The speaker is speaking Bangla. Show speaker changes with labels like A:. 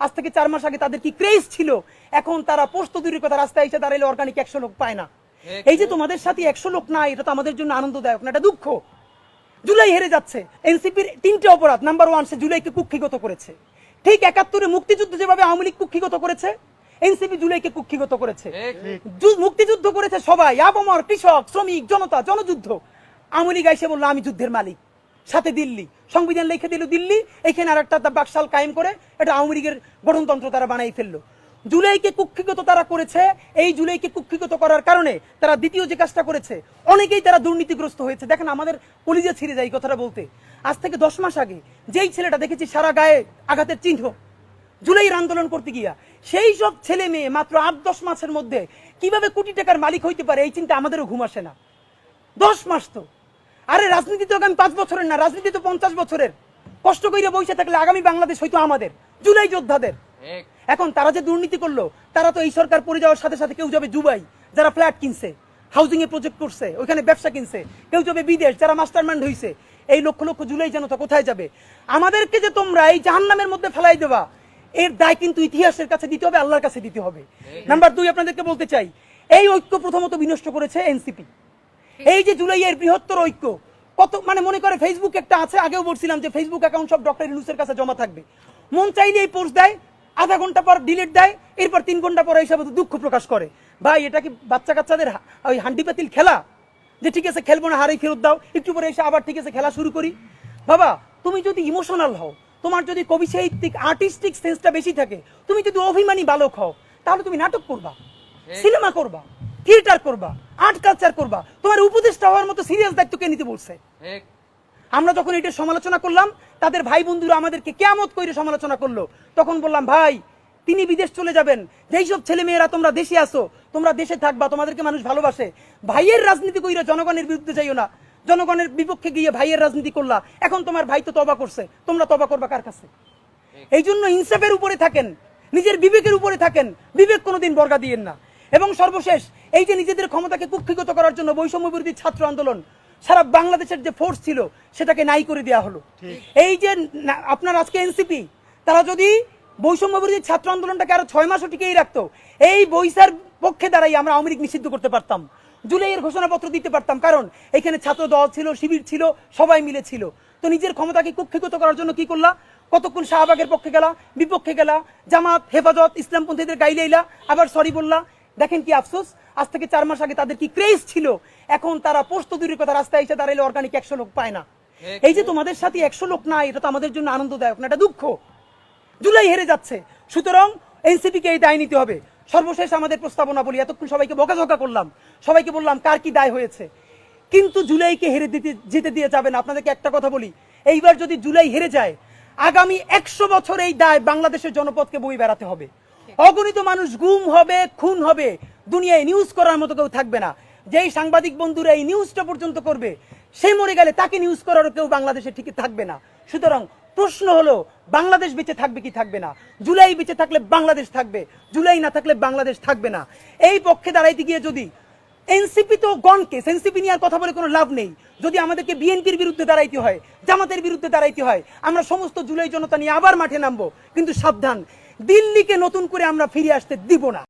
A: আজ থেকে 4 মাস আগে তাদের কি ক্রেজ ছিল, এখন তারা পোস্ত দূরের কথা রাস্তায় এসে দাঁড়াইলে অর্গানিক 100 লোক পায় না। এই যে তোমাদের সাথে 100 লোক নাই, এটা তো আমাদের জন্য আনন্দদায়ক না, এটা দুঃখ। জুলাই হেরে যাচ্ছে। এনসিপির 3টে অপরাধ। নাম্বার 1, সে জুলাইকে কুক্ষিগত করেছে। ঠিক 71-এ মুক্তিযুদ্ধ যেভাবে আওয়ামী লীগ কুক্ষিগত করেছে, এনসিপি জুলাইকে কুক্ষিগত করেছে। মুক্তিযুদ্ধ করেছে সবাই, আবমর, কৃষক, শ্রমিক, জনতা, জনযুদ্ধ। আওয়ামী লীগ এসে বললো আমি যুদ্ধের মালিক, সাথে দিল্লি সংবিধান লিখে দিল দিল্লি, এখানে আর একটা বাকশাল কায়েম করে এটা আওয়ামী লীগের গঠনতন্ত্র তারা বানাই ফেললো। জুলাইকে কুক্ষিগত তারা করেছে। এই জুলাইকে কুক্ষিগত করার কারণে তারা দ্বিতীয় যে কাজটা করেছে, অনেকেই তারা দুর্নীতিগ্রস্ত হয়েছে। দেখেন আমাদের কলিজা ছিঁড়ে যায় এই কথাটা বলতে। আজ থেকে 10 মাস আগে যেই ছেলেটা দেখেছি সারা গায়ে আঘাতের চিহ্ন, জুলাইয়ের আন্দোলন করতে গিয়া, সেই সব ছেলে মেয়ে মাত্র 8-10 মাসের মধ্যে কিভাবে কোটি টাকার মালিক হইতে পারে, এই চিন্তা আমাদেরও ঘুম আসে না। 10 মাস তো, আরে রাজনীতি তো আগামী 5 বছরের না, রাজনীতি তো 50 বছরের। কষ্ট করে বসে থাকলে আগামী বাংলাদেশ হয়তো আমাদের, জুলাই যোদ্ধাদের। এখন তারা যে দুর্নীতি করলো, তারা তো এই সরকার পড়ে যাওয়ার সাথে সাথে কেউ যাবে দুবাই, যারা ফ্ল্যাট কিনছে, হাউজিং এ প্রজেক্ট করছে, ওইখানে ব্যবসা কিনছে, কেউ যাবে বিদেশ, যারা মাস্টারমাইন্ড হইছে। এই লক্ষ লক্ষ জুলাই জনতা কোথায় যাবে? আমাদেরকে যে তোমরা এই জাহান্নামের মধ্যে ফেলাই দেবা, এর দায় কিন্তু ইতিহাসের কাছে দিতে হবে, আল্লাহর কাছে দিতে হবে। নাম্বার 2, আপনাদেরকে বলতে চাই, এই ঐক্য প্রথমত বিনষ্ট করেছে এনসিপি। এই যে জুলাইয়ের বৃহত্তর ঐক্য, কত মানে মনে করে ফেসবুক একটা আছে, আগেও বলছিলাম যে ফেসবুক অ্যাকাউন্ট সব ডক্টর ইউনূসের কাছে জমা থাকবে। মন চাইলে এই পোস্ট দেয়, আধা ঘন্টা পর ডিলিট দেয়, এরপর 3 ঘন্টা পর এইসব দুঃখ প্রকাশ করে। ভাই এটা কি বাচ্চা কাচ্চাদের ওই হান্ডি পাতিল খেলা, যে ঠিক আছে খেলবো না, হারেই ফেরত দাও, একটু পরে এসে আবার ঠিক আছে খেলা শুরু করি? বাবা তুমি যদি ইমোশনাল হও, তোমার যদি কবি সাহিত্যিক আর্টিস্টিক সেন্সটা বেশি থাকে, তুমি যদি অভিমানী বালক হও, তাহলে তুমি নাটক করবা, সিনেমা করবা, থিয়েটার করবা, আর্ট কালচার করবা। তোমার উপদেষ্টা হওয়ার মতো সিরিয়াস দায়িত্ব কে নিতে বলছে? আমরা যখন এটা সমালোচনা করলাম, তাদের ভাই বন্ধুরা আমাদেরকে কিয়ামত করে সমালোচনা করলো। তখন বললাম ভাই তিনি বিদেশ চলে যাবেন, যেই সব ছেলে মেয়েরা তোমরা দেশে আসো, তোমরা দেশে থাকবা, তোমাদেরকে মানুষ ভালোবাসে। ভাইয়ের রাজনীতি কইরা জনগণের বিরুদ্ধে যাইও না, জনগণের বিপক্ষে গিয়ে ভাইয়ের রাজনীতি করলা। এখন তোমার ভাই তো তওবা করছে, তোমরা তওবা করবা কার কাছে? এই জন্য ইনসাফের উপরে থাকেন, নিজের বিবেকের উপরে থাকেন, বিবেক কোনোদিন বর্গা দিয়েন না। এবং সর্বশেষ, এই যে নিজেদের ক্ষমতাকে কুক্ষিগত করার জন্য বৈষম্য বিরোধী ছাত্র আন্দোলন, সারা বাংলাদেশের যে ফোর্স ছিল সেটাকে নাই করে দেওয়া হলো। এই যে আপনার আজকে এনসিপি, তারা যদি বৈষম্য বিরোধী ছাত্র আন্দোলনটাকে আরো 6 মাসও টিকেই রাখতো, এই বৈশার পক্ষে দাঁড়াই আমরা আওয়ামী লীগ নিষিদ্ধ করতে পারতাম, জুলাইয়ের ঘোষণাপত্র দিতে পারতাম। কারণ এখানে ছাত্র দল ছিল, শিবির ছিল, সবাই মিলে ছিল। তো নিজের ক্ষমতাকে কুক্ষিগত করার জন্য কি করলা? কতক্ষণ শাহবাগের পক্ষে গেলা, বিপক্ষে গেলা, জামাত, হেফাজত, ইসলামপন্থীদের গাইলেইলা, আবার সরি বললা। দেখেন কি আফসোস, আজ থেকে 4 মাস আগে তাদের কি ক্রেজ ছিল, এখন তারা পোস্ত দূরের কথা রাস্তায় এসে দাঁড়াইলে অর্গানিক 100 লোক পায় না। এই যে তোমাদের সাথে 100 লোক নাই, এটা তো আমাদের জন্য আনন্দদায়ক না, এটা দুঃখ। জুলাই হেরে যাচ্ছে, সুতরাং এনসিপি কে এই দায় নিতে হবে। সর্বশেষ আমাদের প্রস্তাবনা বলি, এতক্ষণ সবাইকে বকাঝকা করলাম, সবাইকে বললাম কার কি দায় হয়েছে, কিন্তু জুলাইকে হেরে যেতে দিয়ে যাবেন। আপনাদেরকে একটা কথা বলি, এইবার যদি জুলাই হেরে যায়, আগামী 100 বছর এই দায় বাংলাদেশের জনপদকে বই বেড়াতে হবে। অগণিত মানুষ গুম হবে, খুন হবে, দুনিয়ায় নিউজ করার মতো কেউ থাকবে না। যেই সাংবাদিক বন্ধুরা এই নিউজটা পর্যন্ত করবে, সে মরে গেলে তাকে নিউজ করারও কেউ বাংলাদেশে ঠিক থাকবে না। সুতরাং প্রশ্ন হলো, বাংলাদেশ বেঁচে থাকবে কি থাকবে না? জুলাই বেঁচে থাকলে বাংলাদেশ থাকবে, জুলাই না থাকলে বাংলাদেশ থাকবে না। এই পক্ষে দাঁড়াইতে গিয়ে যদি এনসিপি তো গন কেস, এনসিপি নিয়ে আর কথা বলে কোনো লাভ নেই। যদি আমাদেরকে বিএনপির বিরুদ্ধে দাঁড়াইতে হয়, জামাতের বিরুদ্ধে দাঁড়াইতে হয়, আমরা সমস্ত জুলাই জনতা নিয়ে আবার মাঠে নামবো। কিন্তু সাবধান, দিল্লিকে নতুন করে আমরা ফিরে আসতে দিব না।